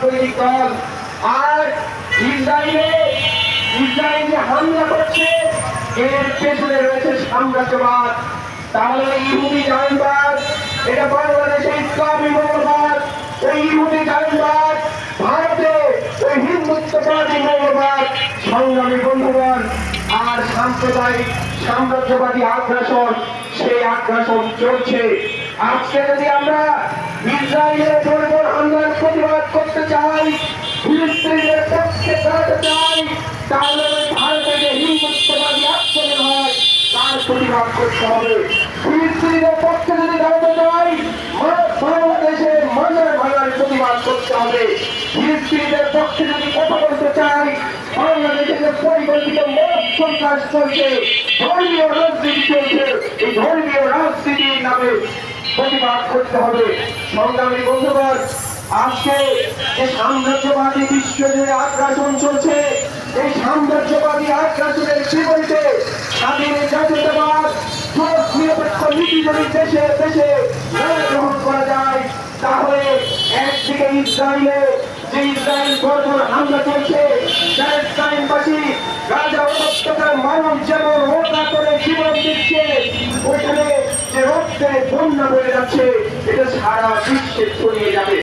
রাজনৈতিক দল। আর ইসরায়েলে হামলা করছে, এর পেছনে রয়েছে সাম্রাজ্যবাদ। তাহলে ইহুদি জায়নবাদ, এটা বাংলাদেশে ইসলামী মৌলবাদ। এই ইহুদি জায়নবাদ ভারতে ওই হিন্দুত্ববাদী মৌলবাদ। সংগ্রামী বন্ধুগণ, আর সাম্প্রদায়িক সাম্রাজ্যবাদী আগ্রাসন, সেই আগ্রাসন চলছে। আজকে যদি আমরা ইসরায়েলের বর্বর হামলার প্রতিবাদ করতে চাই, ফিলিস্তিনের পক্ষে দাঁড়াতে চাই, তাহলে ভারতে যে হিন্দুত্ববাদী আক্রমণ হয় তার প্রতিবাদ করতে হবে। ফিলিস্তিনের পক্ষে যদি দাঁড়াতে চাই, বাংলাদেশের মাজার ভাঙার প্রতিবাদ করতে হবে। ফিলিস্তিনের পক্ষে যদি কথা বলতে চাই, বাংলাদেশে যে পরিকল্পিত মত সন্ত্রাস চলছে, ধর্মীয় রাজনীতি চলছে, এই ধর্মীয় রাজনীতির নামে প্রতিবাদ করতে হবে। সংগ্রামী বন্ধুগণ, আজকে যে সাম্রাজ্যবাদী বিশ্বজুড়ে আগ্রাসন চলছে, এই সাম্রাজ্যবাদী আগ্রাসনের বিপরীতে স্বাধীন জাতীয়তাবাদ নিরপেক্ষ নীতি যদি দেশে দেশে গ্রহণ করা যায়, তাহলে একদিকে ইসরায়েল বর্বর হামলা চলছে, প্যালেস্টাইনবাসী গাজা উপত্যকার মানুষ যেমন হত্যা করে জীবন দিচ্ছে, ওইখানে যে রক্তের বন্যা বয়ে যাচ্ছে, এটা সারা বিশ্বে ছড়িয়ে যাবে।